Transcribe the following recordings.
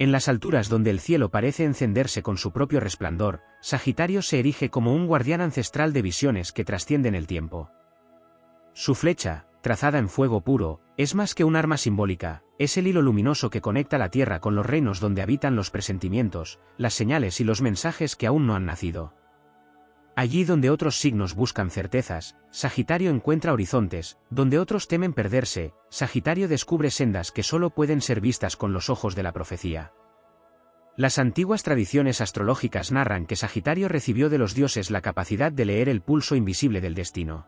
En las alturas donde el cielo parece encenderse con su propio resplandor, Sagitario se erige como un guardián ancestral de visiones que trascienden el tiempo. Su flecha, trazada en fuego puro, es más que un arma simbólica, es el hilo luminoso que conecta la Tierra con los reinos donde habitan los presentimientos, las señales y los mensajes que aún no han nacido. Allí donde otros signos buscan certezas, Sagitario encuentra horizontes, donde otros temen perderse, Sagitario descubre sendas que solo pueden ser vistas con los ojos de la profecía. Las antiguas tradiciones astrológicas narran que Sagitario recibió de los dioses la capacidad de leer el pulso invisible del destino.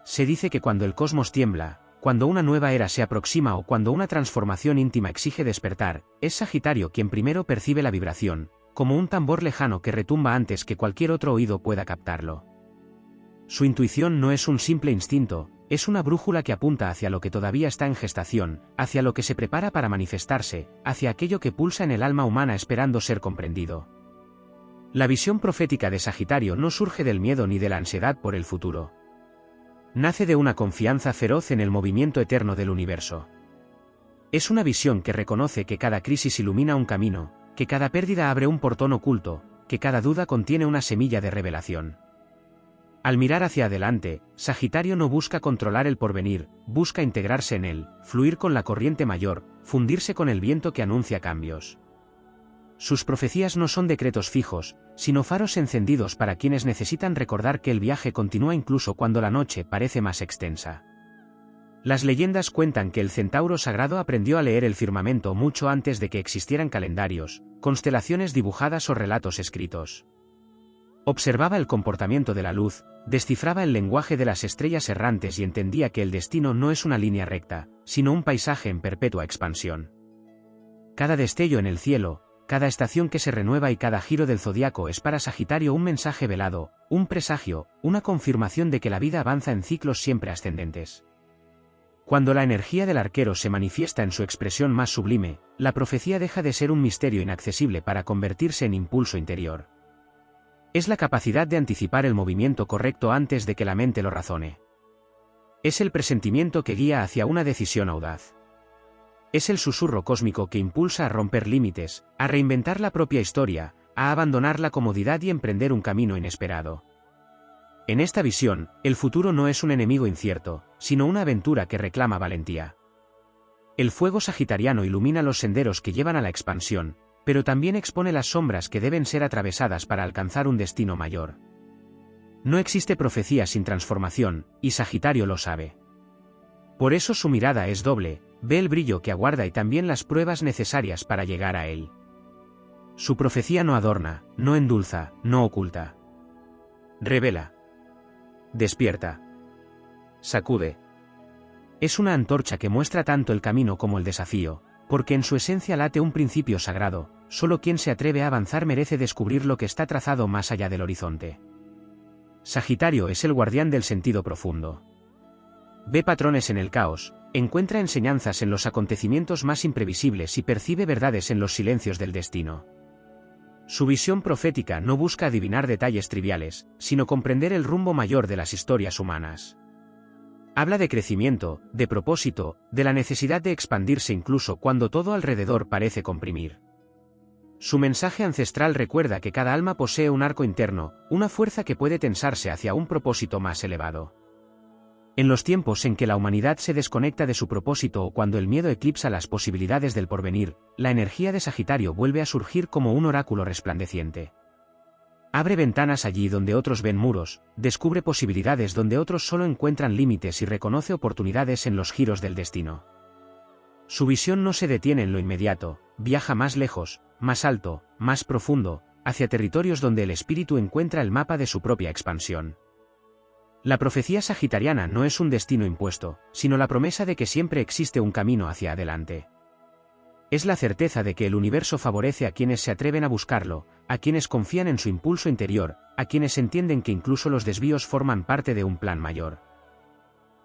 Se dice que cuando el cosmos tiembla, cuando una nueva era se aproxima o cuando una transformación íntima exige despertar, es Sagitario quien primero percibe la vibración, como un tambor lejano que retumba antes que cualquier otro oído pueda captarlo. Su intuición no es un simple instinto, es una brújula que apunta hacia lo que todavía está en gestación, hacia lo que se prepara para manifestarse, hacia aquello que pulsa en el alma humana esperando ser comprendido. La visión profética de Sagitario no surge del miedo ni de la ansiedad por el futuro. Nace de una confianza feroz en el movimiento eterno del universo. Es una visión que reconoce que cada crisis ilumina un camino, que cada pérdida abre un portón oculto, que cada duda contiene una semilla de revelación. Al mirar hacia adelante, Sagitario no busca controlar el porvenir, busca integrarse en él, fluir con la corriente mayor, fundirse con el viento que anuncia cambios. Sus profecías no son decretos fijos, sino faros encendidos para quienes necesitan recordar que el viaje continúa incluso cuando la noche parece más extensa. Las leyendas cuentan que el centauro sagrado aprendió a leer el firmamento mucho antes de que existieran calendarios, constelaciones dibujadas o relatos escritos. Observaba el comportamiento de la luz, descifraba el lenguaje de las estrellas errantes y entendía que el destino no es una línea recta, sino un paisaje en perpetua expansión. Cada destello en el cielo, cada estación que se renueva y cada giro del zodiaco es para Sagitario un mensaje velado, un presagio, una confirmación de que la vida avanza en ciclos siempre ascendentes. Cuando la energía del arquero se manifiesta en su expresión más sublime, la profecía deja de ser un misterio inaccesible para convertirse en impulso interior. Es la capacidad de anticipar el movimiento correcto antes de que la mente lo razone. Es el presentimiento que guía hacia una decisión audaz. Es el susurro cósmico que impulsa a romper límites, a reinventar la propia historia, a abandonar la comodidad y emprender un camino inesperado. En esta visión, el futuro no es un enemigo incierto, sino una aventura que reclama valentía. El fuego sagitariano ilumina los senderos que llevan a la expansión, pero también expone las sombras que deben ser atravesadas para alcanzar un destino mayor. No existe profecía sin transformación, y Sagitario lo sabe. Por eso su mirada es doble, ve el brillo que aguarda y también las pruebas necesarias para llegar a él. Su profecía no adorna, no endulza, no oculta. Revela. Despierta. Sacude. Es una antorcha que muestra tanto el camino como el desafío, porque en su esencia late un principio sagrado, solo quien se atreve a avanzar merece descubrir lo que está trazado más allá del horizonte. Sagitario es el guardián del sentido profundo. Ve patrones en el caos, encuentra enseñanzas en los acontecimientos más imprevisibles y percibe verdades en los silencios del destino. Su visión profética no busca adivinar detalles triviales, sino comprender el rumbo mayor de las historias humanas. Habla de crecimiento, de propósito, de la necesidad de expandirse incluso cuando todo alrededor parece comprimir. Su mensaje ancestral recuerda que cada alma posee un arco interno, una fuerza que puede tensarse hacia un propósito más elevado. En los tiempos en que la humanidad se desconecta de su propósito o cuando el miedo eclipsa las posibilidades del porvenir, la energía de Sagitario vuelve a surgir como un oráculo resplandeciente. Abre ventanas allí donde otros ven muros, descubre posibilidades donde otros solo encuentran límites y reconoce oportunidades en los giros del destino. Su visión no se detiene en lo inmediato, viaja más lejos, más alto, más profundo, hacia territorios donde el espíritu encuentra el mapa de su propia expansión. La profecía sagitariana no es un destino impuesto, sino la promesa de que siempre existe un camino hacia adelante. Es la certeza de que el universo favorece a quienes se atreven a buscarlo, a quienes confían en su impulso interior, a quienes entienden que incluso los desvíos forman parte de un plan mayor.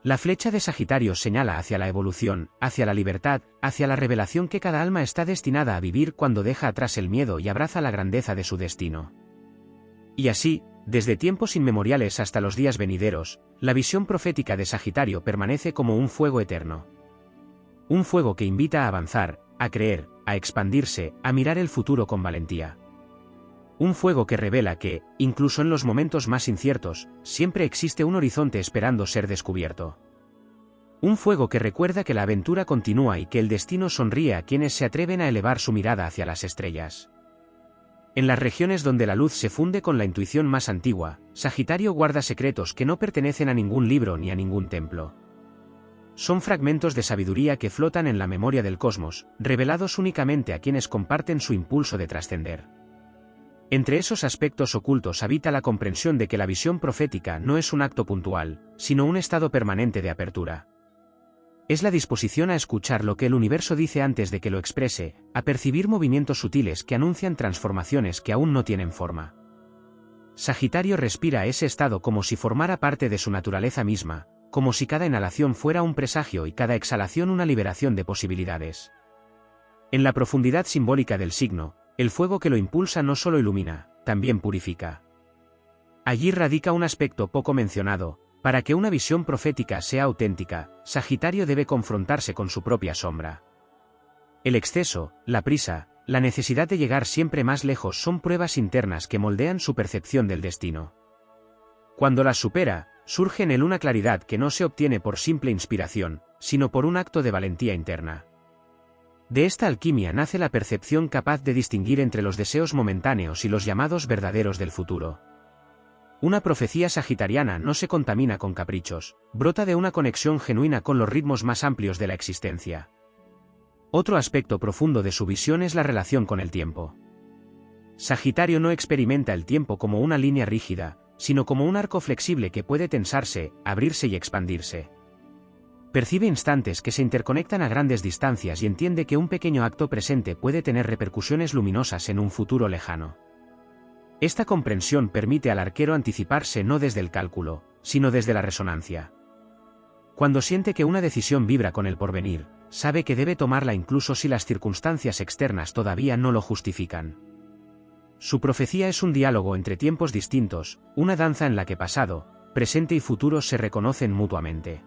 La flecha de Sagitario señala hacia la evolución, hacia la libertad, hacia la revelación que cada alma está destinada a vivir cuando deja atrás el miedo y abraza la grandeza de su destino. Y así, desde tiempos inmemoriales hasta los días venideros, la visión profética de Sagitario permanece como un fuego eterno. Un fuego que invita a avanzar, a creer, a expandirse, a mirar el futuro con valentía. Un fuego que revela que, incluso en los momentos más inciertos, siempre existe un horizonte esperando ser descubierto. Un fuego que recuerda que la aventura continúa y que el destino sonríe a quienes se atreven a elevar su mirada hacia las estrellas. En las regiones donde la luz se funde con la intuición más antigua, Sagitario guarda secretos que no pertenecen a ningún libro ni a ningún templo. Son fragmentos de sabiduría que flotan en la memoria del cosmos, revelados únicamente a quienes comparten su impulso de trascender. Entre esos aspectos ocultos habita la comprensión de que la visión profética no es un acto puntual, sino un estado permanente de apertura. Es la disposición a escuchar lo que el universo dice antes de que lo exprese, a percibir movimientos sutiles que anuncian transformaciones que aún no tienen forma. Sagitario respira ese estado como si formara parte de su naturaleza misma, como si cada inhalación fuera un presagio y cada exhalación una liberación de posibilidades. En la profundidad simbólica del signo, el fuego que lo impulsa no solo ilumina, también purifica. Allí radica un aspecto poco mencionado. Para que una visión profética sea auténtica, Sagitario debe confrontarse con su propia sombra. El exceso, la prisa, la necesidad de llegar siempre más lejos son pruebas internas que moldean su percepción del destino. Cuando las supera, surge en él una claridad que no se obtiene por simple inspiración, sino por un acto de valentía interna. De esta alquimia nace la percepción capaz de distinguir entre los deseos momentáneos y los llamados verdaderos del futuro. Una profecía sagitariana no se contamina con caprichos, brota de una conexión genuina con los ritmos más amplios de la existencia. Otro aspecto profundo de su visión es la relación con el tiempo. Sagitario no experimenta el tiempo como una línea rígida, sino como un arco flexible que puede tensarse, abrirse y expandirse. Percibe instantes que se interconectan a grandes distancias y entiende que un pequeño acto presente puede tener repercusiones luminosas en un futuro lejano. Esta comprensión permite al arquero anticiparse no desde el cálculo, sino desde la resonancia. Cuando siente que una decisión vibra con el porvenir, sabe que debe tomarla incluso si las circunstancias externas todavía no lo justifican. Su profecía es un diálogo entre tiempos distintos, una danza en la que pasado, presente y futuro se reconocen mutuamente.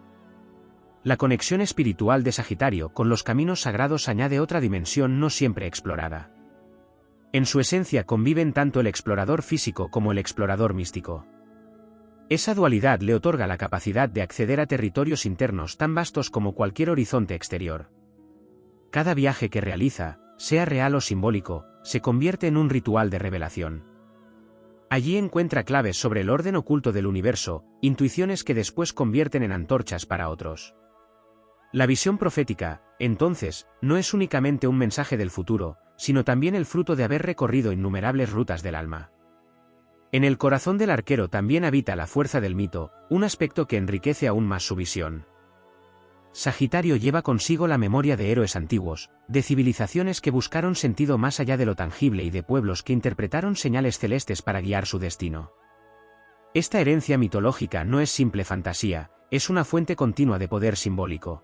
La conexión espiritual de Sagitario con los caminos sagrados añade otra dimensión no siempre explorada. En su esencia conviven tanto el explorador físico como el explorador místico. Esa dualidad le otorga la capacidad de acceder a territorios internos tan vastos como cualquier horizonte exterior. Cada viaje que realiza, sea real o simbólico, se convierte en un ritual de revelación. Allí encuentra claves sobre el orden oculto del universo, intuiciones que después convierten en antorchas para otros. La visión profética, entonces, no es únicamente un mensaje del futuro, sino también el fruto de haber recorrido innumerables rutas del alma. En el corazón del arquero también habita la fuerza del mito, un aspecto que enriquece aún más su visión. Sagitario lleva consigo la memoria de héroes antiguos, de civilizaciones que buscaron sentido más allá de lo tangible y de pueblos que interpretaron señales celestes para guiar su destino. Esta herencia mitológica no es simple fantasía, es una fuente continua de poder simbólico.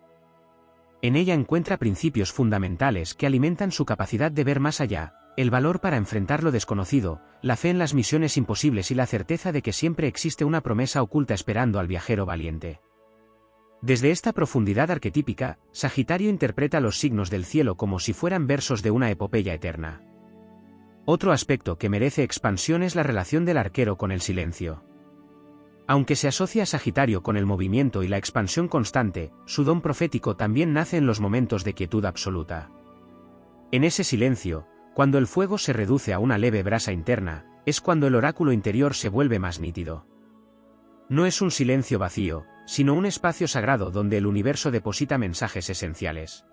En ella encuentra principios fundamentales que alimentan su capacidad de ver más allá, el valor para enfrentar lo desconocido, la fe en las misiones imposibles y la certeza de que siempre existe una promesa oculta esperando al viajero valiente. Desde esta profundidad arquetípica, Sagitario interpreta los signos del cielo como si fueran versos de una epopeya eterna. Otro aspecto que merece expansión es la relación del arquero con el silencio. Aunque se asocia a Sagitario con el movimiento y la expansión constante, su don profético también nace en los momentos de quietud absoluta. En ese silencio, cuando el fuego se reduce a una leve brasa interna, es cuando el oráculo interior se vuelve más nítido. No es un silencio vacío, sino un espacio sagrado donde el universo deposita mensajes esenciales.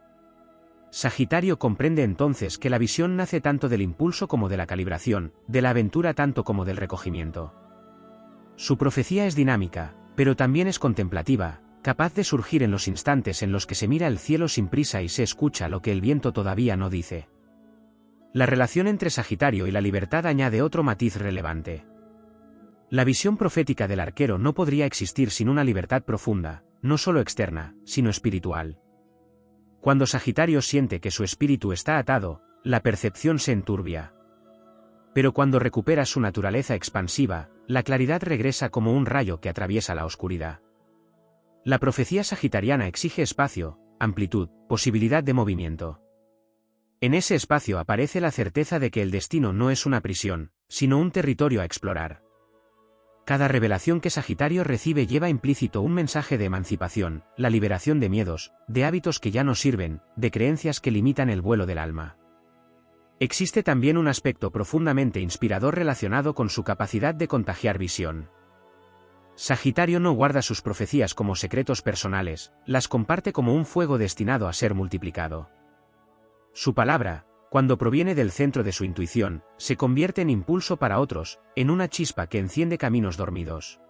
Sagitario comprende entonces que la visión nace tanto del impulso como de la calibración, de la aventura tanto como del recogimiento. Su profecía es dinámica, pero también es contemplativa, capaz de surgir en los instantes en los que se mira el cielo sin prisa y se escucha lo que el viento todavía no dice. La relación entre Sagitario y la libertad añade otro matiz relevante. La visión profética del arquero no podría existir sin una libertad profunda, no solo externa, sino espiritual. Cuando Sagitario siente que su espíritu está atado, la percepción se enturbia. Pero cuando recupera su naturaleza expansiva, la claridad regresa como un rayo que atraviesa la oscuridad. La profecía sagitariana exige espacio, amplitud, posibilidad de movimiento. En ese espacio aparece la certeza de que el destino no es una prisión, sino un territorio a explorar. Cada revelación que Sagitario recibe lleva implícito un mensaje de emancipación, la liberación de miedos, de hábitos que ya no sirven, de creencias que limitan el vuelo del alma. Existe también un aspecto profundamente inspirador relacionado con su capacidad de contagiar visión. Sagitario no guarda sus profecías como secretos personales, las comparte como un fuego destinado a ser multiplicado. Su palabra, cuando proviene del centro de su intuición, se convierte en impulso para otros, en una chispa que enciende caminos dormidos.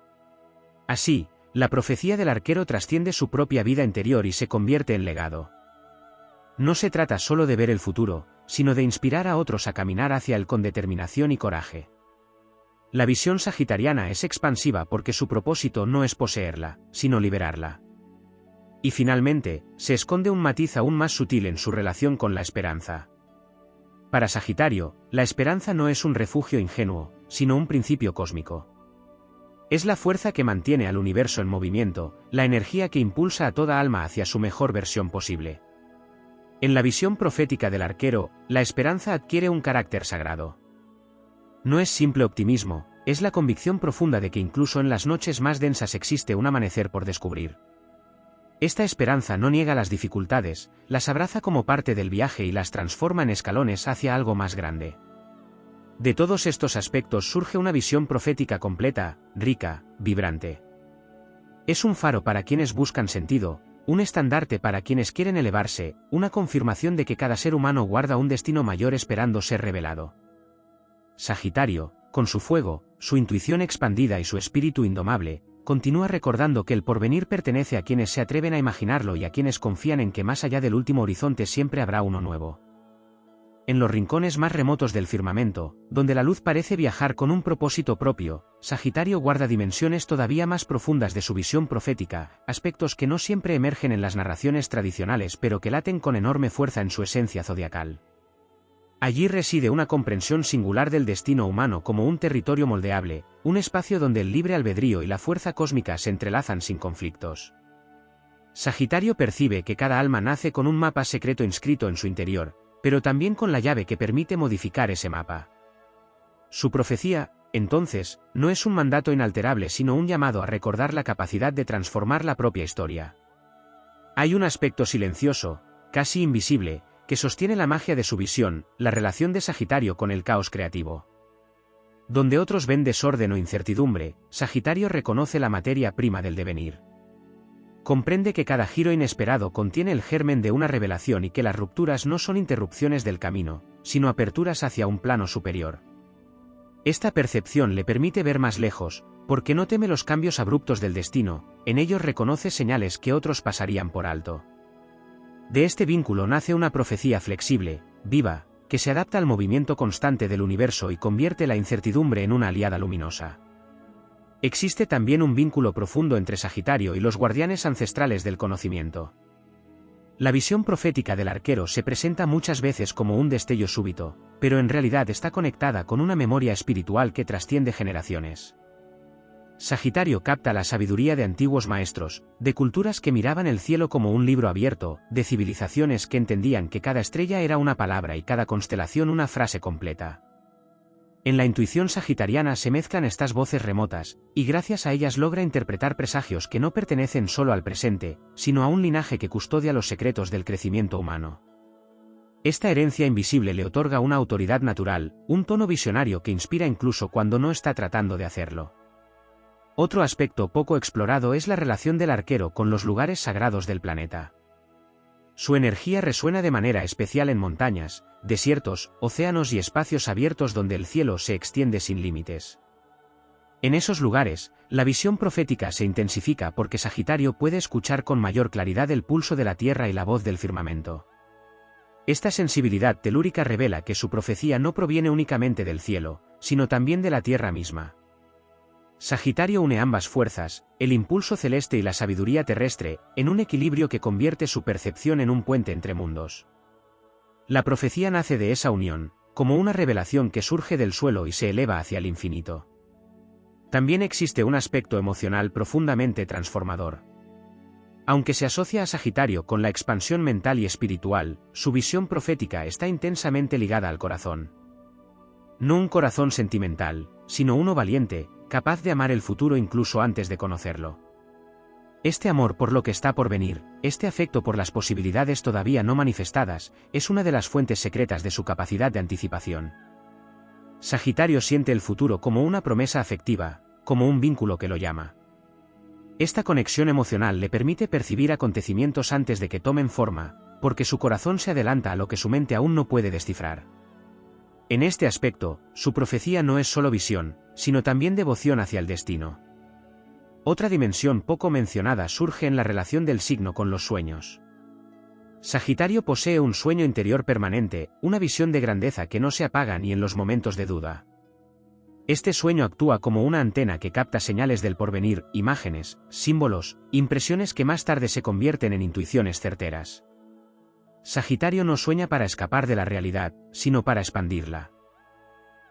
Así, la profecía del arquero trasciende su propia vida interior y se convierte en legado. No se trata solo de ver el futuro, sino de inspirar a otros a caminar hacia él con determinación y coraje. La visión sagitariana es expansiva porque su propósito no es poseerla, sino liberarla. Y finalmente, se esconde un matiz aún más sutil en su relación con la esperanza. Para Sagitario, la esperanza no es un refugio ingenuo, sino un principio cósmico. Es la fuerza que mantiene al universo en movimiento, la energía que impulsa a toda alma hacia su mejor versión posible. En la visión profética del arquero, la esperanza adquiere un carácter sagrado. No es simple optimismo, es la convicción profunda de que incluso en las noches más densas existe un amanecer por descubrir. Esta esperanza no niega las dificultades, las abraza como parte del viaje y las transforma en escalones hacia algo más grande. De todos estos aspectos surge una visión profética completa, rica, vibrante. Es un faro para quienes buscan sentido, un estandarte para quienes quieren elevarse, una confirmación de que cada ser humano guarda un destino mayor esperando ser revelado. Sagitario, con su fuego, su intuición expandida y su espíritu indomable, continúa recordando que el porvenir pertenece a quienes se atreven a imaginarlo y a quienes confían en que más allá del último horizonte siempre habrá uno nuevo. En los rincones más remotos del firmamento, donde la luz parece viajar con un propósito propio, Sagitario guarda dimensiones todavía más profundas de su visión profética, aspectos que no siempre emergen en las narraciones tradicionales pero que laten con enorme fuerza en su esencia zodiacal. Allí reside una comprensión singular del destino humano como un territorio moldeable, un espacio donde el libre albedrío y la fuerza cósmica se entrelazan sin conflictos. Sagitario percibe que cada alma nace con un mapa secreto inscrito en su interior, pero también con la llave que permite modificar ese mapa. Su profecía, entonces, no es un mandato inalterable sino un llamado a recordar la capacidad de transformar la propia historia. Hay un aspecto silencioso, casi invisible, que sostiene la magia de su visión, la relación de Sagitario con el caos creativo. Donde otros ven desorden o incertidumbre, Sagitario reconoce la materia prima del devenir. Comprende que cada giro inesperado contiene el germen de una revelación y que las rupturas no son interrupciones del camino, sino aperturas hacia un plano superior. Esta percepción le permite ver más lejos, porque no teme los cambios abruptos del destino, en ellos reconoce señales que otros pasarían por alto. De este vínculo nace una profecía flexible, viva, que se adapta al movimiento constante del universo y convierte la incertidumbre en una aliada luminosa. Existe también un vínculo profundo entre Sagitario y los guardianes ancestrales del conocimiento. La visión profética del arquero se presenta muchas veces como un destello súbito, pero en realidad está conectada con una memoria espiritual que trasciende generaciones. Sagitario capta la sabiduría de antiguos maestros, de culturas que miraban el cielo como un libro abierto, de civilizaciones que entendían que cada estrella era una palabra y cada constelación una frase completa. En la intuición sagitariana se mezclan estas voces remotas, y gracias a ellas logra interpretar presagios que no pertenecen solo al presente, sino a un linaje que custodia los secretos del crecimiento humano. Esta herencia invisible le otorga una autoridad natural, un tono visionario que inspira incluso cuando no está tratando de hacerlo. Otro aspecto poco explorado es la relación del arquero con los lugares sagrados del planeta. Su energía resuena de manera especial en montañas, desiertos, océanos y espacios abiertos donde el cielo se extiende sin límites. En esos lugares, la visión profética se intensifica porque Sagitario puede escuchar con mayor claridad el pulso de la tierra y la voz del firmamento. Esta sensibilidad telúrica revela que su profecía no proviene únicamente del cielo, sino también de la tierra misma. Sagitario une ambas fuerzas, el impulso celeste y la sabiduría terrestre, en un equilibrio que convierte su percepción en un puente entre mundos. La profecía nace de esa unión, como una revelación que surge del suelo y se eleva hacia el infinito. También existe un aspecto emocional profundamente transformador. Aunque se asocia a Sagitario con la expansión mental y espiritual, su visión profética está intensamente ligada al corazón. No un corazón sentimental, sino uno valiente, capaz de amar el futuro incluso antes de conocerlo. Este amor por lo que está por venir, este afecto por las posibilidades todavía no manifestadas, es una de las fuentes secretas de su capacidad de anticipación. Sagitario siente el futuro como una promesa afectiva, como un vínculo que lo llama. Esta conexión emocional le permite percibir acontecimientos antes de que tomen forma, porque su corazón se adelanta a lo que su mente aún no puede descifrar. En este aspecto, su profecía no es solo visión, sino también devoción hacia el destino. Otra dimensión poco mencionada surge en la relación del signo con los sueños. Sagitario posee un sueño interior permanente, una visión de grandeza que no se apaga ni en los momentos de duda. Este sueño actúa como una antena que capta señales del porvenir, imágenes, símbolos, impresiones que más tarde se convierten en intuiciones certeras. Sagitario no sueña para escapar de la realidad, sino para expandirla.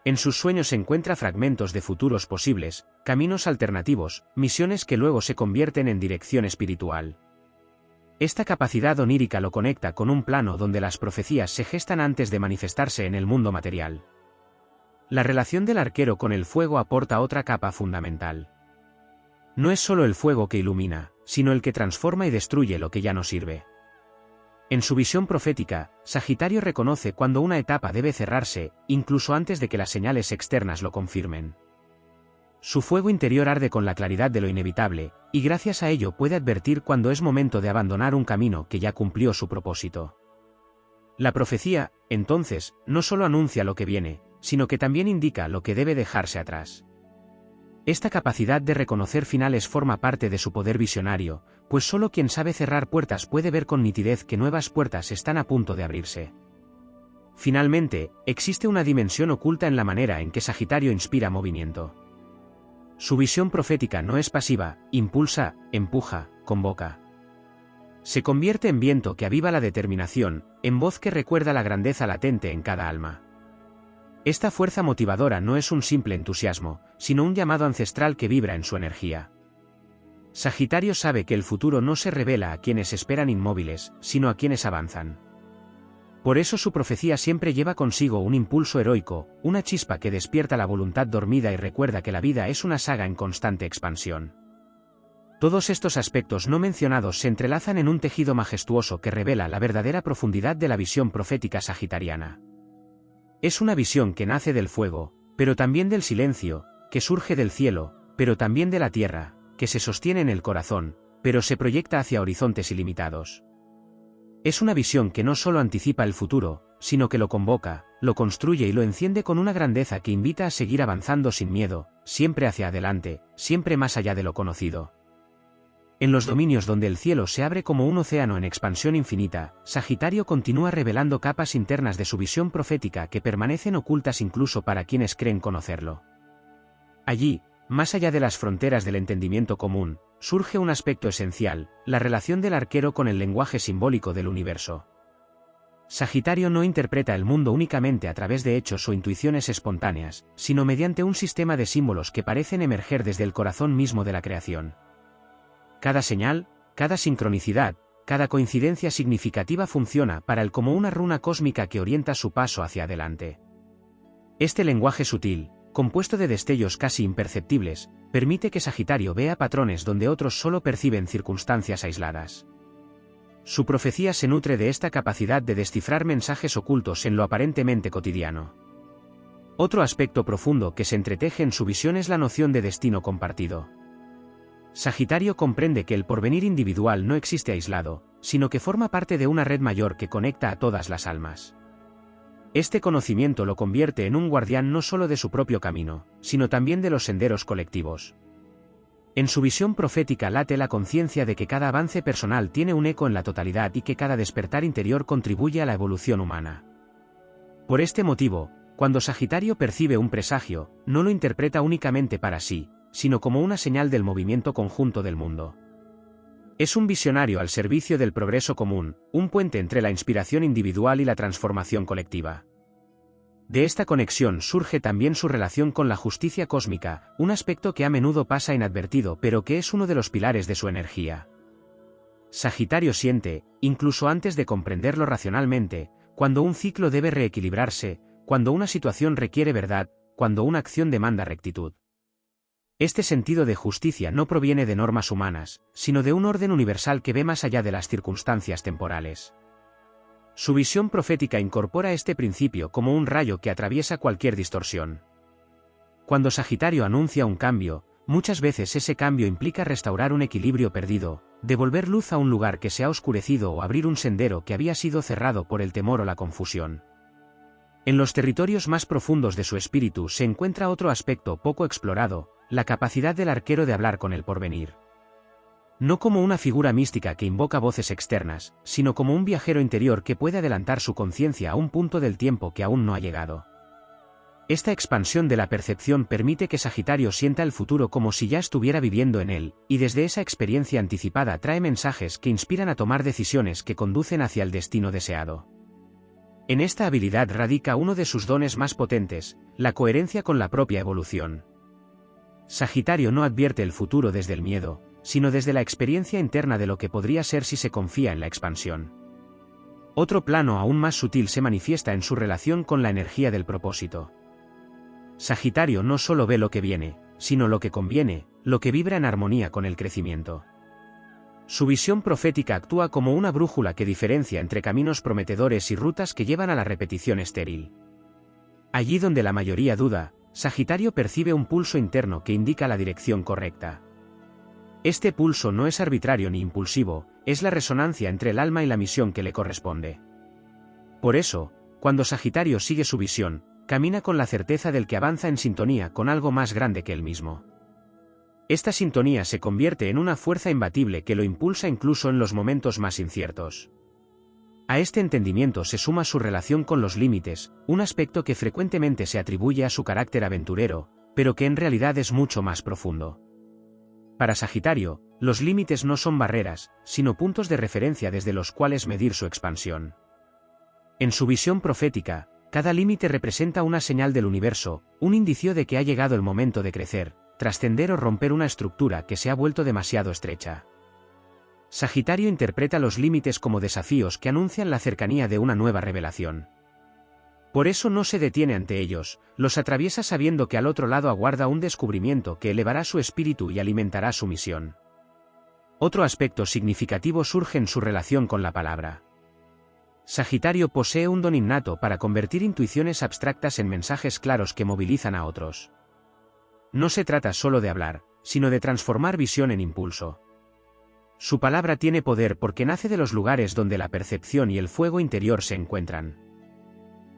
En sus sueños se encuentra fragmentos de futuros posibles, caminos alternativos, misiones que luego se convierten en dirección espiritual. Esta capacidad onírica lo conecta con un plano donde las profecías se gestan antes de manifestarse en el mundo material. La relación del arquero con el fuego aporta otra capa fundamental. No es solo el fuego que ilumina, sino el que transforma y destruye lo que ya no sirve. En su visión profética, Sagitario reconoce cuando una etapa debe cerrarse, incluso antes de que las señales externas lo confirmen. Su fuego interior arde con la claridad de lo inevitable, y gracias a ello puede advertir cuando es momento de abandonar un camino que ya cumplió su propósito. La profecía, entonces, no solo anuncia lo que viene, sino que también indica lo que debe dejarse atrás. Esta capacidad de reconocer finales forma parte de su poder visionario, pues solo quien sabe cerrar puertas puede ver con nitidez que nuevas puertas están a punto de abrirse. Finalmente, existe una dimensión oculta en la manera en que Sagitario inspira movimiento. Su visión profética no es pasiva, impulsa, empuja, convoca. Se convierte en viento que aviva la determinación, en voz que recuerda la grandeza latente en cada alma. Esta fuerza motivadora no es un simple entusiasmo, sino un llamado ancestral que vibra en su energía. Sagitario sabe que el futuro no se revela a quienes esperan inmóviles, sino a quienes avanzan. Por eso su profecía siempre lleva consigo un impulso heroico, una chispa que despierta la voluntad dormida y recuerda que la vida es una saga en constante expansión. Todos estos aspectos no mencionados se entrelazan en un tejido majestuoso que revela la verdadera profundidad de la visión profética sagitariana. Es una visión que nace del fuego, pero también del silencio, que surge del cielo, pero también de la tierra, que se sostiene en el corazón, pero se proyecta hacia horizontes ilimitados. Es una visión que no solo anticipa el futuro, sino que lo convoca, lo construye y lo enciende con una grandeza que invita a seguir avanzando sin miedo, siempre hacia adelante, siempre más allá de lo conocido. En los dominios donde el cielo se abre como un océano en expansión infinita, Sagitario continúa revelando capas internas de su visión profética que permanecen ocultas incluso para quienes creen conocerlo. Allí, más allá de las fronteras del entendimiento común, surge un aspecto esencial, la relación del arquero con el lenguaje simbólico del universo. Sagitario no interpreta el mundo únicamente a través de hechos o intuiciones espontáneas, sino mediante un sistema de símbolos que parecen emerger desde el corazón mismo de la creación. Cada señal, cada sincronicidad, cada coincidencia significativa funciona para él como una runa cósmica que orienta su paso hacia adelante. Este lenguaje sutil, compuesto de destellos casi imperceptibles, permite que Sagitario vea patrones donde otros solo perciben circunstancias aisladas. Su profecía se nutre de esta capacidad de descifrar mensajes ocultos en lo aparentemente cotidiano. Otro aspecto profundo que se entreteje en su visión es la noción de destino compartido. Sagitario comprende que el porvenir individual no existe aislado, sino que forma parte de una red mayor que conecta a todas las almas. Este conocimiento lo convierte en un guardián no solo de su propio camino, sino también de los senderos colectivos. En su visión profética late la conciencia de que cada avance personal tiene un eco en la totalidad y que cada despertar interior contribuye a la evolución humana. Por este motivo, cuando Sagitario percibe un presagio, no lo interpreta únicamente para sí, sino como una señal del movimiento conjunto del mundo. Es un visionario al servicio del progreso común, un puente entre la inspiración individual y la transformación colectiva. De esta conexión surge también su relación con la justicia cósmica, un aspecto que a menudo pasa inadvertido pero que es uno de los pilares de su energía. Sagitario siente, incluso antes de comprenderlo racionalmente, cuando un ciclo debe reequilibrarse, cuando una situación requiere verdad, cuando una acción demanda rectitud. Este sentido de justicia no proviene de normas humanas, sino de un orden universal que ve más allá de las circunstancias temporales. Su visión profética incorpora este principio como un rayo que atraviesa cualquier distorsión. Cuando Sagitario anuncia un cambio, muchas veces ese cambio implica restaurar un equilibrio perdido, devolver luz a un lugar que se ha oscurecido o abrir un sendero que había sido cerrado por el temor o la confusión. En los territorios más profundos de su espíritu se encuentra otro aspecto poco explorado, la capacidad del arquero de hablar con el porvenir. No como una figura mística que invoca voces externas, sino como un viajero interior que puede adelantar su conciencia a un punto del tiempo que aún no ha llegado. Esta expansión de la percepción permite que Sagitario sienta el futuro como si ya estuviera viviendo en él, y desde esa experiencia anticipada trae mensajes que inspiran a tomar decisiones que conducen hacia el destino deseado. En esta habilidad radica uno de sus dones más potentes, la coherencia con la propia evolución. Sagitario no advierte el futuro desde el miedo, sino desde la experiencia interna de lo que podría ser si se confía en la expansión. Otro plano aún más sutil se manifiesta en su relación con la energía del propósito. Sagitario no solo ve lo que viene, sino lo que conviene, lo que vibra en armonía con el crecimiento. Su visión profética actúa como una brújula que diferencia entre caminos prometedores y rutas que llevan a la repetición estéril. Allí donde la mayoría duda, Sagitario percibe un pulso interno que indica la dirección correcta. Este pulso no es arbitrario ni impulsivo, es la resonancia entre el alma y la misión que le corresponde. Por eso, cuando Sagitario sigue su visión, camina con la certeza del que avanza en sintonía con algo más grande que él mismo. Esta sintonía se convierte en una fuerza imbatible que lo impulsa incluso en los momentos más inciertos. A este entendimiento se suma su relación con los límites, un aspecto que frecuentemente se atribuye a su carácter aventurero, pero que en realidad es mucho más profundo. Para Sagitario, los límites no son barreras, sino puntos de referencia desde los cuales medir su expansión. En su visión profética, cada límite representa una señal del universo, un indicio de que ha llegado el momento de crecer, trascender o romper una estructura que se ha vuelto demasiado estrecha. Sagitario interpreta los límites como desafíos que anuncian la cercanía de una nueva revelación. Por eso no se detiene ante ellos, los atraviesa sabiendo que al otro lado aguarda un descubrimiento que elevará su espíritu y alimentará su misión. Otro aspecto significativo surge en su relación con la palabra. Sagitario posee un don innato para convertir intuiciones abstractas en mensajes claros que movilizan a otros. No se trata solo de hablar, sino de transformar visión en impulso. Su palabra tiene poder porque nace de los lugares donde la percepción y el fuego interior se encuentran.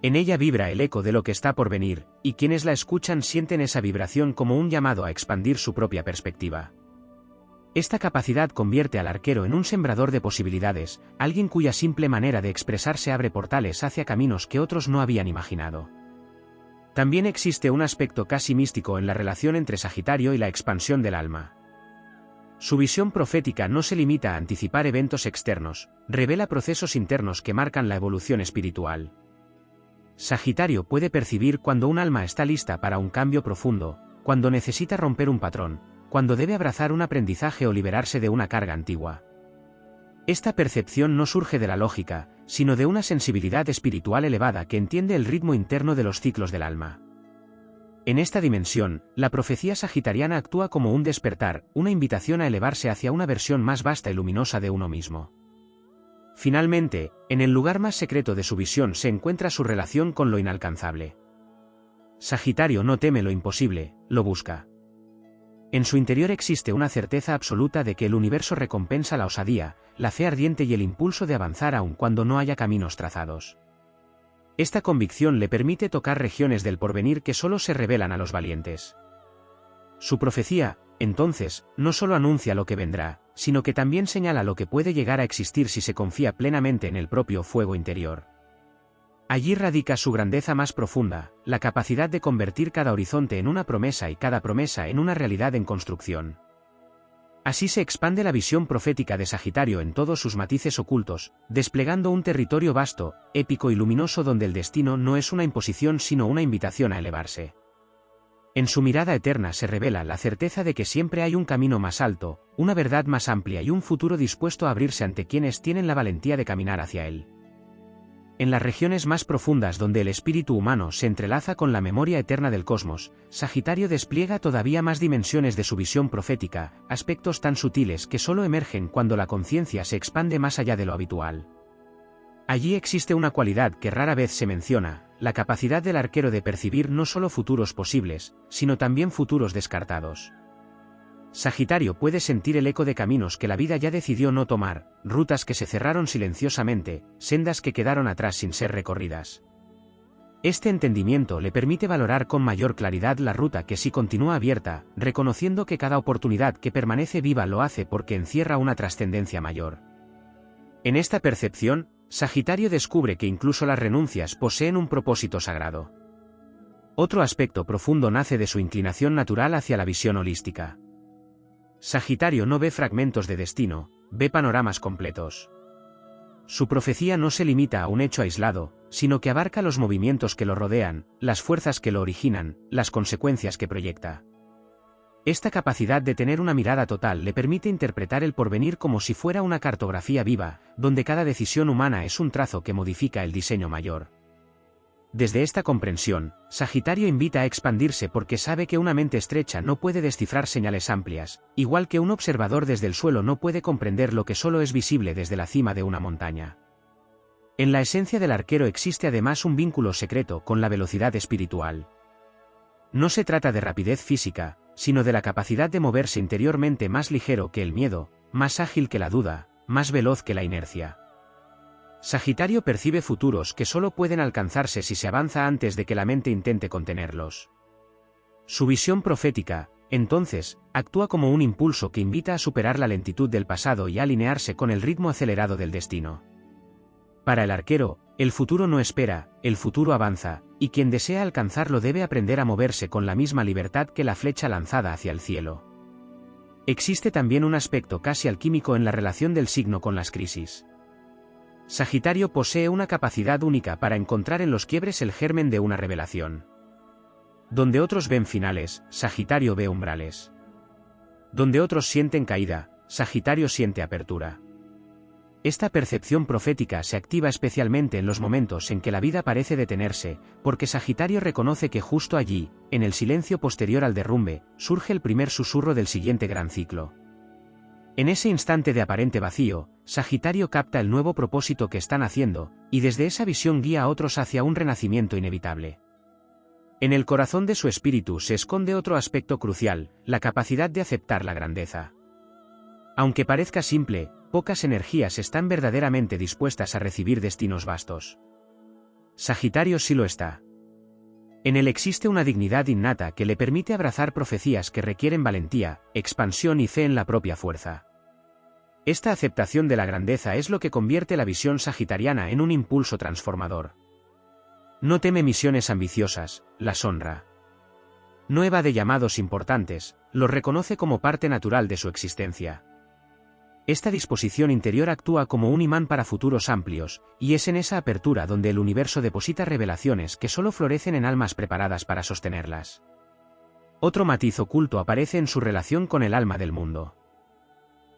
En ella vibra el eco de lo que está por venir, y quienes la escuchan sienten esa vibración como un llamado a expandir su propia perspectiva. Esta capacidad convierte al arquero en un sembrador de posibilidades, alguien cuya simple manera de expresarse abre portales hacia caminos que otros no habían imaginado. También existe un aspecto casi místico en la relación entre Sagitario y la expansión del alma. Su visión profética no se limita a anticipar eventos externos, revela procesos internos que marcan la evolución espiritual. Sagitario puede percibir cuando un alma está lista para un cambio profundo, cuando necesita romper un patrón, cuando debe abrazar un aprendizaje o liberarse de una carga antigua. Esta percepción no surge de la lógica, sino de una sensibilidad espiritual elevada que entiende el ritmo interno de los ciclos del alma. En esta dimensión, la profecía sagitariana actúa como un despertar, una invitación a elevarse hacia una versión más vasta y luminosa de uno mismo. Finalmente, en el lugar más secreto de su visión se encuentra su relación con lo inalcanzable. Sagitario no teme lo imposible, lo busca. En su interior existe una certeza absoluta de que el universo recompensa la osadía, la fe ardiente y el impulso de avanzar aun cuando no haya caminos trazados. Esta convicción le permite tocar regiones del porvenir que solo se revelan a los valientes. Su profecía, entonces, no solo anuncia lo que vendrá, sino que también señala lo que puede llegar a existir si se confía plenamente en el propio fuego interior. Allí radica su grandeza más profunda, la capacidad de convertir cada horizonte en una promesa y cada promesa en una realidad en construcción. Así se expande la visión profética de Sagitario en todos sus matices ocultos, desplegando un territorio vasto, épico y luminoso donde el destino no es una imposición sino una invitación a elevarse. En su mirada eterna se revela la certeza de que siempre hay un camino más alto, una verdad más amplia y un futuro dispuesto a abrirse ante quienes tienen la valentía de caminar hacia él. En las regiones más profundas donde el espíritu humano se entrelaza con la memoria eterna del cosmos, Sagitario despliega todavía más dimensiones de su visión profética, aspectos tan sutiles que solo emergen cuando la conciencia se expande más allá de lo habitual. Allí existe una cualidad que rara vez se menciona, la capacidad del arquero de percibir no solo futuros posibles, sino también futuros descartados. Sagitario puede sentir el eco de caminos que la vida ya decidió no tomar, rutas que se cerraron silenciosamente, sendas que quedaron atrás sin ser recorridas. Este entendimiento le permite valorar con mayor claridad la ruta que sí continúa abierta, reconociendo que cada oportunidad que permanece viva lo hace porque encierra una trascendencia mayor. En esta percepción, Sagitario descubre que incluso las renuncias poseen un propósito sagrado. Otro aspecto profundo nace de su inclinación natural hacia la visión holística. Sagitario no ve fragmentos de destino, ve panoramas completos. Su profecía no se limita a un hecho aislado, sino que abarca los movimientos que lo rodean, las fuerzas que lo originan, las consecuencias que proyecta. Esta capacidad de tener una mirada total le permite interpretar el porvenir como si fuera una cartografía viva, donde cada decisión humana es un trazo que modifica el diseño mayor. Desde esta comprensión, Sagitario invita a expandirse porque sabe que una mente estrecha no puede descifrar señales amplias, igual que un observador desde el suelo no puede comprender lo que solo es visible desde la cima de una montaña. En la esencia del arquero existe además un vínculo secreto con la velocidad espiritual. No se trata de rapidez física, sino de la capacidad de moverse interiormente más ligero que el miedo, más ágil que la duda, más veloz que la inercia. Sagitario percibe futuros que solo pueden alcanzarse si se avanza antes de que la mente intente contenerlos. Su visión profética, entonces, actúa como un impulso que invita a superar la lentitud del pasado y a alinearse con el ritmo acelerado del destino. Para el arquero, el futuro no espera, el futuro avanza, y quien desea alcanzarlo debe aprender a moverse con la misma libertad que la flecha lanzada hacia el cielo. Existe también un aspecto casi alquímico en la relación del signo con las crisis. Sagitario posee una capacidad única para encontrar en los quiebres el germen de una revelación. Donde otros ven finales, Sagitario ve umbrales. Donde otros sienten caída, Sagitario siente apertura. Esta percepción profética se activa especialmente en los momentos en que la vida parece detenerse, porque Sagitario reconoce que justo allí, en el silencio posterior al derrumbe, surge el primer susurro del siguiente gran ciclo. En ese instante de aparente vacío, Sagitario capta el nuevo propósito que están haciendo, y desde esa visión guía a otros hacia un renacimiento inevitable. En el corazón de su espíritu se esconde otro aspecto crucial, la capacidad de aceptar la grandeza. Aunque parezca simple, pocas energías están verdaderamente dispuestas a recibir destinos vastos. Sagitario sí lo está. En él existe una dignidad innata que le permite abrazar profecías que requieren valentía, expansión y fe en la propia fuerza. Esta aceptación de la grandeza es lo que convierte la visión sagitariana en un impulso transformador. No teme misiones ambiciosas, las honra. No evade llamados importantes, los reconoce como parte natural de su existencia. Esta disposición interior actúa como un imán para futuros amplios, y es en esa apertura donde el universo deposita revelaciones que solo florecen en almas preparadas para sostenerlas. Otro matiz oculto aparece en su relación con el alma del mundo.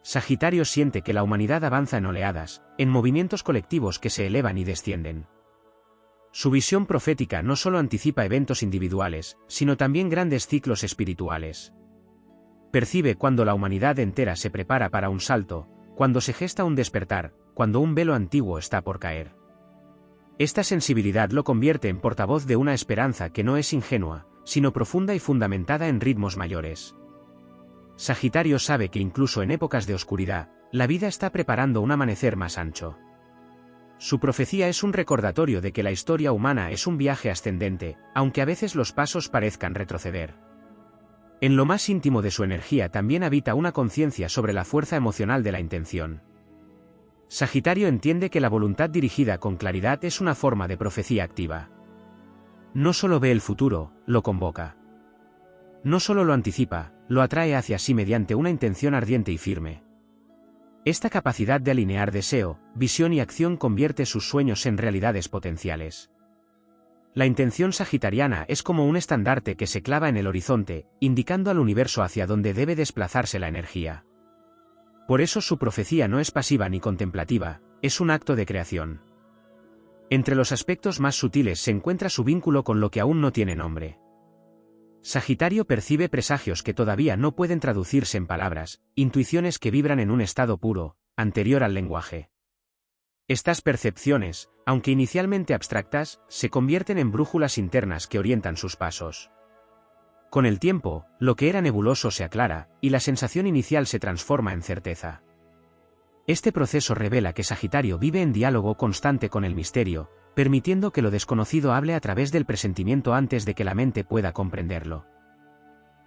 Sagitario siente que la humanidad avanza en oleadas, en movimientos colectivos que se elevan y descienden. Su visión profética no solo anticipa eventos individuales, sino también grandes ciclos espirituales. Percibe cuando la humanidad entera se prepara para un salto, cuando se gesta un despertar, cuando un velo antiguo está por caer. Esta sensibilidad lo convierte en portavoz de una esperanza que no es ingenua, sino profunda y fundamentada en ritmos mayores. Sagitario sabe que incluso en épocas de oscuridad, la vida está preparando un amanecer más ancho. Su profecía es un recordatorio de que la historia humana es un viaje ascendente, aunque a veces los pasos parezcan retroceder. En lo más íntimo de su energía también habita una conciencia sobre la fuerza emocional de la intención. Sagitario entiende que la voluntad dirigida con claridad es una forma de profecía activa. No solo ve el futuro, lo convoca. No solo lo anticipa, lo atrae hacia sí mediante una intención ardiente y firme. Esta capacidad de alinear deseo, visión y acción convierte sus sueños en realidades potenciales. La intención sagitariana es como un estandarte que se clava en el horizonte, indicando al universo hacia donde debe desplazarse la energía. Por eso su profecía no es pasiva ni contemplativa, es un acto de creación. Entre los aspectos más sutiles se encuentra su vínculo con lo que aún no tiene nombre. Sagitario percibe presagios que todavía no pueden traducirse en palabras, intuiciones que vibran en un estado puro, anterior al lenguaje. Estas percepciones, aunque inicialmente abstractas, se convierten en brújulas internas que orientan sus pasos. Con el tiempo, lo que era nebuloso se aclara, y la sensación inicial se transforma en certeza. Este proceso revela que Sagitario vive en diálogo constante con el misterio, permitiendo que lo desconocido hable a través del presentimiento antes de que la mente pueda comprenderlo.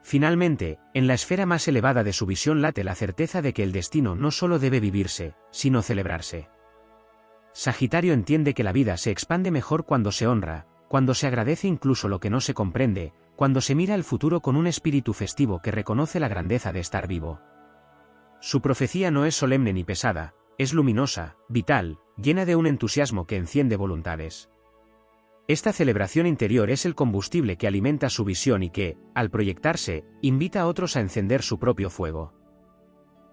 Finalmente, en la esfera más elevada de su visión late la certeza de que el destino no solo debe vivirse, sino celebrarse. Sagitario entiende que la vida se expande mejor cuando se honra, cuando se agradece incluso lo que no se comprende, cuando se mira el futuro con un espíritu festivo que reconoce la grandeza de estar vivo. Su profecía no es solemne ni pesada, es luminosa, vital, llena de un entusiasmo que enciende voluntades. Esta celebración interior es el combustible que alimenta su visión y que, al proyectarse, invita a otros a encender su propio fuego.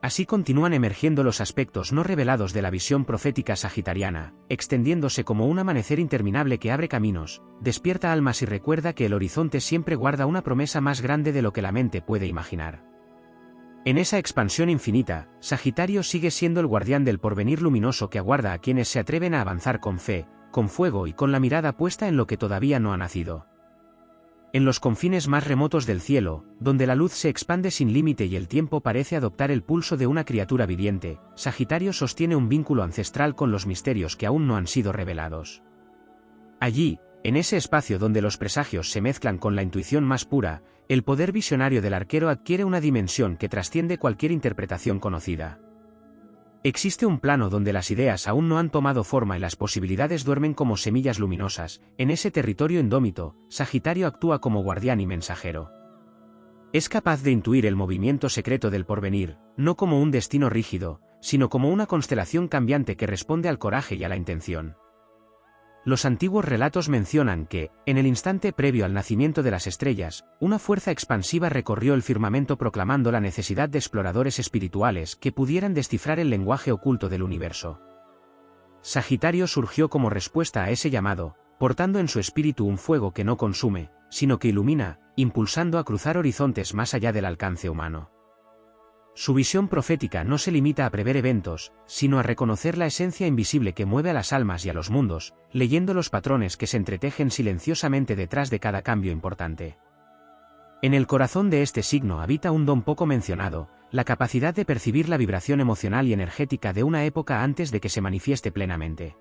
Así continúan emergiendo los aspectos no revelados de la visión profética sagitariana, extendiéndose como un amanecer interminable que abre caminos, despierta almas y recuerda que el horizonte siempre guarda una promesa más grande de lo que la mente puede imaginar. En esa expansión infinita, Sagitario sigue siendo el guardián del porvenir luminoso que aguarda a quienes se atreven a avanzar con fe, con fuego y con la mirada puesta en lo que todavía no ha nacido. En los confines más remotos del cielo, donde la luz se expande sin límite y el tiempo parece adoptar el pulso de una criatura viviente, Sagitario sostiene un vínculo ancestral con los misterios que aún no han sido revelados. Allí, en ese espacio donde los presagios se mezclan con la intuición más pura, el poder visionario del arquero adquiere una dimensión que trasciende cualquier interpretación conocida. Existe un plano donde las ideas aún no han tomado forma y las posibilidades duermen como semillas luminosas. En ese territorio indómito, Sagitario actúa como guardián y mensajero. Es capaz de intuir el movimiento secreto del porvenir, no como un destino rígido, sino como una constelación cambiante que responde al coraje y a la intención. Los antiguos relatos mencionan que, en el instante previo al nacimiento de las estrellas, una fuerza expansiva recorrió el firmamento proclamando la necesidad de exploradores espirituales que pudieran descifrar el lenguaje oculto del universo. Sagitario surgió como respuesta a ese llamado, portando en su espíritu un fuego que no consume, sino que ilumina, impulsando a cruzar horizontes más allá del alcance humano. Su visión profética no se limita a prever eventos, sino a reconocer la esencia invisible que mueve a las almas y a los mundos, leyendo los patrones que se entretejen silenciosamente detrás de cada cambio importante. En el corazón de este signo habita un don poco mencionado, la capacidad de percibir la vibración emocional y energética de una época antes de que se manifieste plenamente.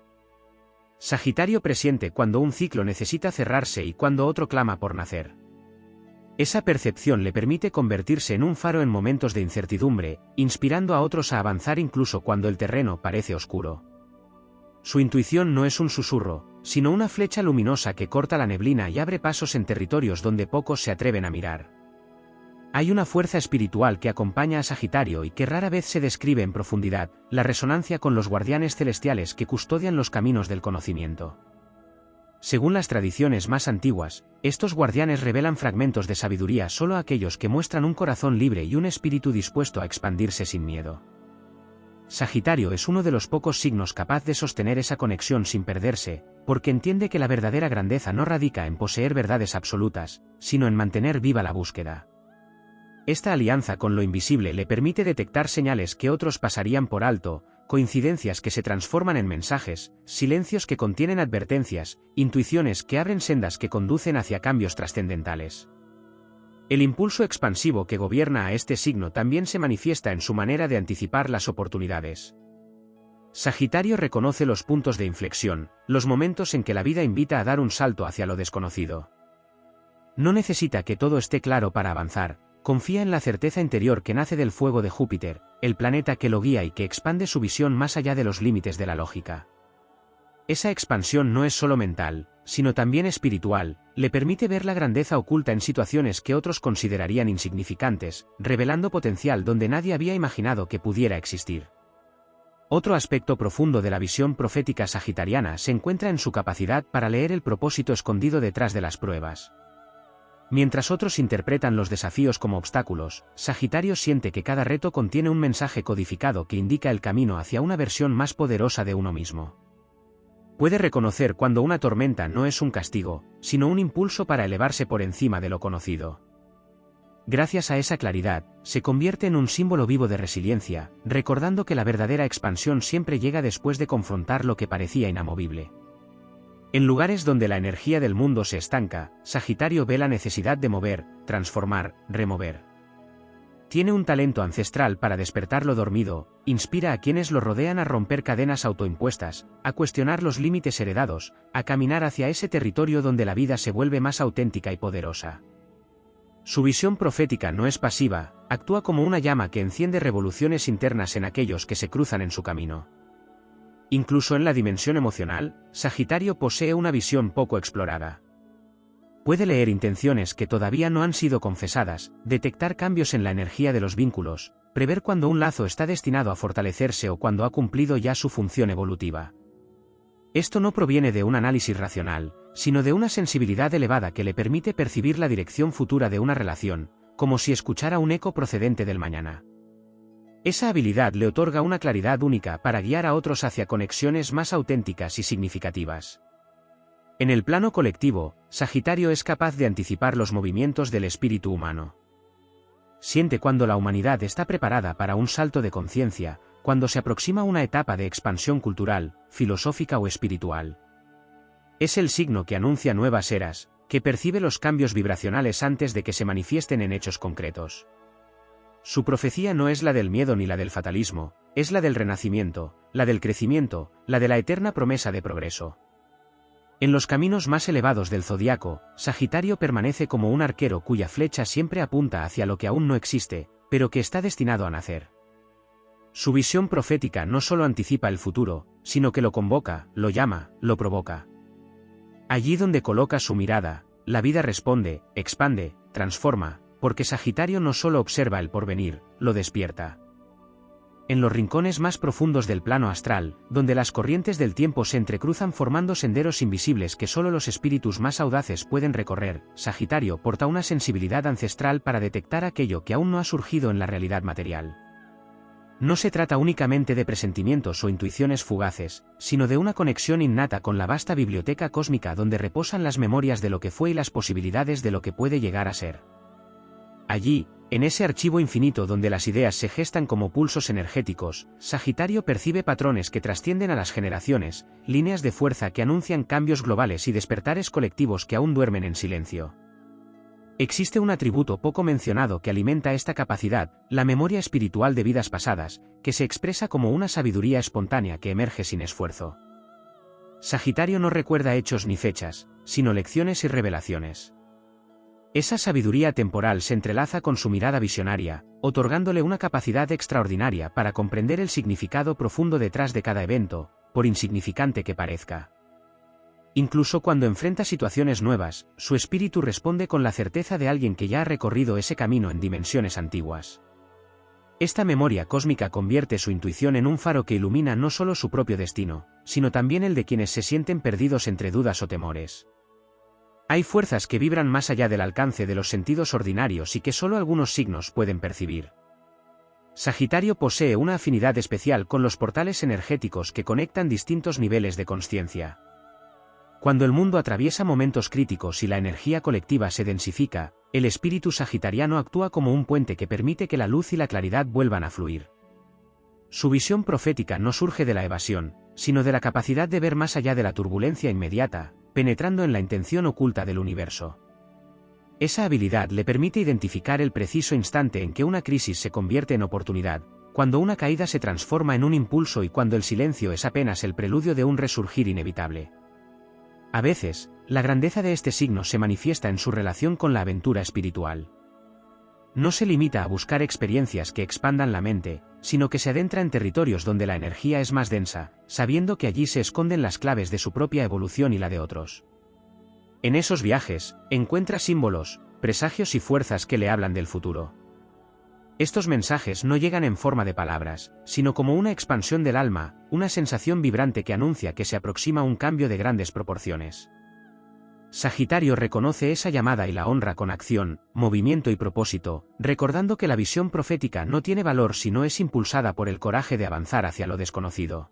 Sagitario presiente cuando un ciclo necesita cerrarse y cuando otro clama por nacer. Esa percepción le permite convertirse en un faro en momentos de incertidumbre, inspirando a otros a avanzar incluso cuando el terreno parece oscuro. Su intuición no es un susurro, sino una flecha luminosa que corta la neblina y abre pasos en territorios donde pocos se atreven a mirar. Hay una fuerza espiritual que acompaña a Sagitario y que rara vez se describe en profundidad, la resonancia con los guardianes celestiales que custodian los caminos del conocimiento. Según las tradiciones más antiguas, estos guardianes revelan fragmentos de sabiduría solo a aquellos que muestran un corazón libre y un espíritu dispuesto a expandirse sin miedo. Sagitario es uno de los pocos signos capaz de sostener esa conexión sin perderse, porque entiende que la verdadera grandeza no radica en poseer verdades absolutas, sino en mantener viva la búsqueda. Esta alianza con lo invisible le permite detectar señales que otros pasarían por alto, coincidencias que se transforman en mensajes, silencios que contienen advertencias, intuiciones que abren sendas que conducen hacia cambios trascendentales. El impulso expansivo que gobierna a este signo también se manifiesta en su manera de anticipar las oportunidades. Sagitario reconoce los puntos de inflexión, los momentos en que la vida invita a dar un salto hacia lo desconocido. No necesita que todo esté claro para avanzar. Confía en la certeza interior que nace del fuego de Júpiter, el planeta que lo guía y que expande su visión más allá de los límites de la lógica. Esa expansión no es solo mental, sino también espiritual, le permite ver la grandeza oculta en situaciones que otros considerarían insignificantes, revelando potencial donde nadie había imaginado que pudiera existir. Otro aspecto profundo de la visión profética sagitariana se encuentra en su capacidad para leer el propósito escondido detrás de las pruebas. Mientras otros interpretan los desafíos como obstáculos, Sagitario siente que cada reto contiene un mensaje codificado que indica el camino hacia una versión más poderosa de uno mismo. Puede reconocer cuando una tormenta no es un castigo, sino un impulso para elevarse por encima de lo conocido. Gracias a esa claridad, se convierte en un símbolo vivo de resiliencia, recordando que la verdadera expansión siempre llega después de confrontar lo que parecía inamovible. En lugares donde la energía del mundo se estanca, Sagitario ve la necesidad de mover, transformar, remover. Tiene un talento ancestral para despertar lo dormido, inspira a quienes lo rodean a romper cadenas autoimpuestas, a cuestionar los límites heredados, a caminar hacia ese territorio donde la vida se vuelve más auténtica y poderosa. Su visión profética no es pasiva, actúa como una llama que enciende revoluciones internas en aquellos que se cruzan en su camino. Incluso en la dimensión emocional, Sagitario posee una visión poco explorada. Puede leer intenciones que todavía no han sido confesadas, detectar cambios en la energía de los vínculos, prever cuando un lazo está destinado a fortalecerse o cuando ha cumplido ya su función evolutiva. Esto no proviene de un análisis racional, sino de una sensibilidad elevada que le permite percibir la dirección futura de una relación, como si escuchara un eco procedente del mañana. Esa habilidad le otorga una claridad única para guiar a otros hacia conexiones más auténticas y significativas. En el plano colectivo, Sagitario es capaz de anticipar los movimientos del espíritu humano. Siente cuando la humanidad está preparada para un salto de conciencia, cuando se aproxima una etapa de expansión cultural, filosófica o espiritual. Es el signo que anuncia nuevas eras, que percibe los cambios vibracionales antes de que se manifiesten en hechos concretos. Su profecía no es la del miedo ni la del fatalismo, es la del renacimiento, la del crecimiento, la de la eterna promesa de progreso. En los caminos más elevados del zodiaco, Sagitario permanece como un arquero cuya flecha siempre apunta hacia lo que aún no existe, pero que está destinado a nacer. Su visión profética no solo anticipa el futuro, sino que lo convoca, lo llama, lo provoca. Allí donde coloca su mirada, la vida responde, expande, transforma, porque Sagitario no solo observa el porvenir, lo despierta. En los rincones más profundos del plano astral, donde las corrientes del tiempo se entrecruzan formando senderos invisibles que solo los espíritus más audaces pueden recorrer, Sagitario porta una sensibilidad ancestral para detectar aquello que aún no ha surgido en la realidad material. No se trata únicamente de presentimientos o intuiciones fugaces, sino de una conexión innata con la vasta biblioteca cósmica donde reposan las memorias de lo que fue y las posibilidades de lo que puede llegar a ser. Allí, en ese archivo infinito donde las ideas se gestan como pulsos energéticos, Sagitario percibe patrones que trascienden a las generaciones, líneas de fuerza que anuncian cambios globales y despertares colectivos que aún duermen en silencio. Existe un atributo poco mencionado que alimenta esta capacidad, la memoria espiritual de vidas pasadas, que se expresa como una sabiduría espontánea que emerge sin esfuerzo. Sagitario no recuerda hechos ni fechas, sino lecciones y revelaciones. Esa sabiduría temporal se entrelaza con su mirada visionaria, otorgándole una capacidad extraordinaria para comprender el significado profundo detrás de cada evento, por insignificante que parezca. Incluso cuando enfrenta situaciones nuevas, su espíritu responde con la certeza de alguien que ya ha recorrido ese camino en dimensiones antiguas. Esta memoria cósmica convierte su intuición en un faro que ilumina no solo su propio destino, sino también el de quienes se sienten perdidos entre dudas o temores. Hay fuerzas que vibran más allá del alcance de los sentidos ordinarios y que solo algunos signos pueden percibir. Sagitario posee una afinidad especial con los portales energéticos que conectan distintos niveles de consciencia. Cuando el mundo atraviesa momentos críticos y la energía colectiva se densifica, el espíritu sagitariano actúa como un puente que permite que la luz y la claridad vuelvan a fluir. Su visión profética no surge de la evasión, sino de la capacidad de ver más allá de la turbulencia inmediata, penetrando en la intención oculta del universo. Esa habilidad le permite identificar el preciso instante en que una crisis se convierte en oportunidad, cuando una caída se transforma en un impulso y cuando el silencio es apenas el preludio de un resurgir inevitable. A veces, la grandeza de este signo se manifiesta en su relación con la aventura espiritual. No se limita a buscar experiencias que expandan la mente, sino que se adentra en territorios donde la energía es más densa, sabiendo que allí se esconden las claves de su propia evolución y la de otros. En esos viajes, encuentra símbolos, presagios y fuerzas que le hablan del futuro. Estos mensajes no llegan en forma de palabras, sino como una expansión del alma, una sensación vibrante que anuncia que se aproxima un cambio de grandes proporciones. Sagitario reconoce esa llamada y la honra con acción, movimiento y propósito, recordando que la visión profética no tiene valor si no es impulsada por el coraje de avanzar hacia lo desconocido.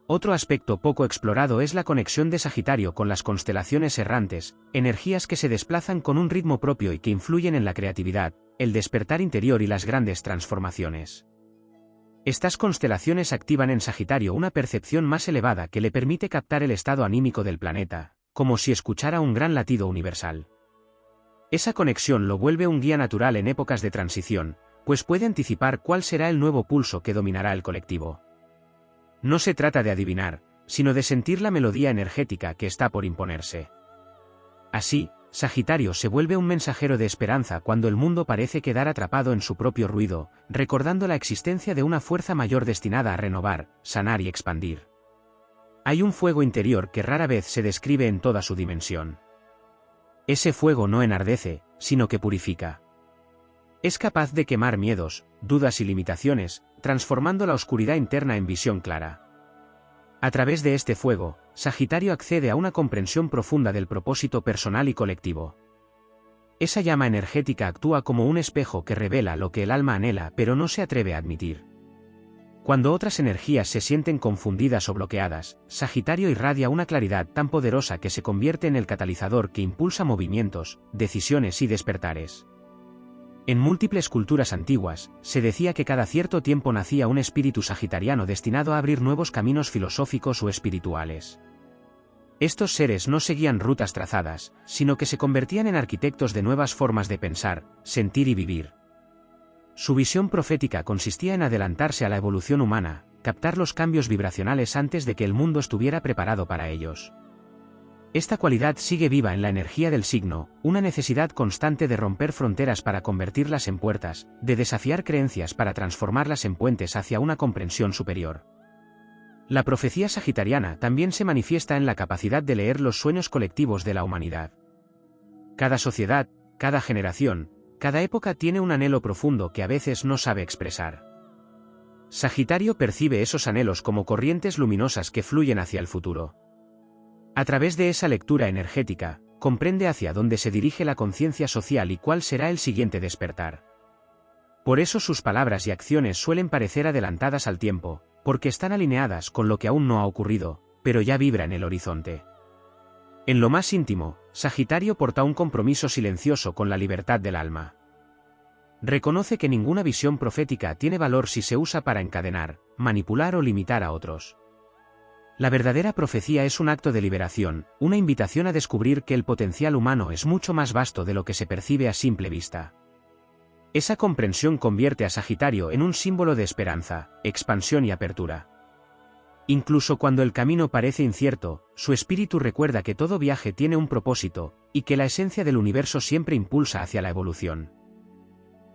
Otro aspecto poco explorado es la conexión de Sagitario con las constelaciones errantes, energías que se desplazan con un ritmo propio y que influyen en la creatividad, el despertar interior y las grandes transformaciones. Estas constelaciones activan en Sagitario una percepción más elevada que le permite captar el estado anímico del planeta, como si escuchara un gran latido universal. Esa conexión lo vuelve un guía natural en épocas de transición, pues puede anticipar cuál será el nuevo pulso que dominará el colectivo. No se trata de adivinar, sino de sentir la melodía energética que está por imponerse. Así, Sagitario se vuelve un mensajero de esperanza cuando el mundo parece quedar atrapado en su propio ruido, recordando la existencia de una fuerza mayor destinada a renovar, sanar y expandir. Hay un fuego interior que rara vez se describe en toda su dimensión. Ese fuego no enardece, sino que purifica. Es capaz de quemar miedos, dudas y limitaciones, transformando la oscuridad interna en visión clara. A través de este fuego, Sagitario accede a una comprensión profunda del propósito personal y colectivo. Esa llama energética actúa como un espejo que revela lo que el alma anhela pero no se atreve a admitir. Cuando otras energías se sienten confundidas o bloqueadas, Sagitario irradia una claridad tan poderosa que se convierte en el catalizador que impulsa movimientos, decisiones y despertares. En múltiples culturas antiguas, se decía que cada cierto tiempo nacía un espíritu sagitariano destinado a abrir nuevos caminos filosóficos o espirituales. Estos seres no seguían rutas trazadas, sino que se convertían en arquitectos de nuevas formas de pensar, sentir y vivir. Su visión profética consistía en adelantarse a la evolución humana, captar los cambios vibracionales antes de que el mundo estuviera preparado para ellos. Esta cualidad sigue viva en la energía del signo, una necesidad constante de romper fronteras para convertirlas en puertas, de desafiar creencias para transformarlas en puentes hacia una comprensión superior. La profecía sagitariana también se manifiesta en la capacidad de leer los sueños colectivos de la humanidad. Cada sociedad, cada generación, cada época tiene un anhelo profundo que a veces no sabe expresar. Sagitario percibe esos anhelos como corrientes luminosas que fluyen hacia el futuro. A través de esa lectura energética, comprende hacia dónde se dirige la conciencia social y cuál será el siguiente despertar. Por eso sus palabras y acciones suelen parecer adelantadas al tiempo, porque están alineadas con lo que aún no ha ocurrido, pero ya vibra en el horizonte. En lo más íntimo, Sagitario porta un compromiso silencioso con la libertad del alma. Reconoce que ninguna visión profética tiene valor si se usa para encadenar, manipular o limitar a otros. La verdadera profecía es un acto de liberación, una invitación a descubrir que el potencial humano es mucho más vasto de lo que se percibe a simple vista. Esa comprensión convierte a Sagitario en un símbolo de esperanza, expansión y apertura. Incluso cuando el camino parece incierto, su espíritu recuerda que todo viaje tiene un propósito, y que la esencia del universo siempre impulsa hacia la evolución.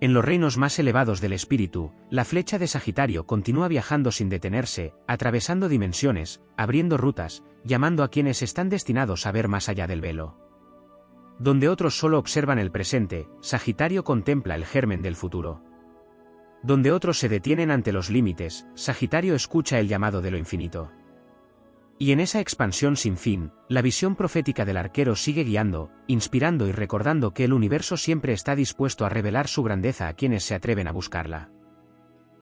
En los reinos más elevados del espíritu, la flecha de Sagitario continúa viajando sin detenerse, atravesando dimensiones, abriendo rutas, llamando a quienes están destinados a ver más allá del velo. Donde otros solo observan el presente, Sagitario contempla el germen del futuro. Donde otros se detienen ante los límites, Sagitario escucha el llamado de lo infinito. Y en esa expansión sin fin, la visión profética del arquero sigue guiando, inspirando y recordando que el universo siempre está dispuesto a revelar su grandeza a quienes se atreven a buscarla.